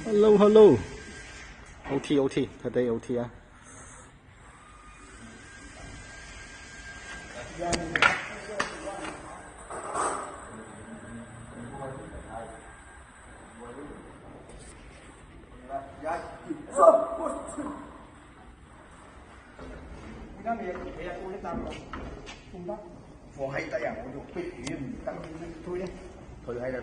Hello, hello. OT, OT. Today OT á. Hay tay à, một chút bị thôi đấy. Thôi hay là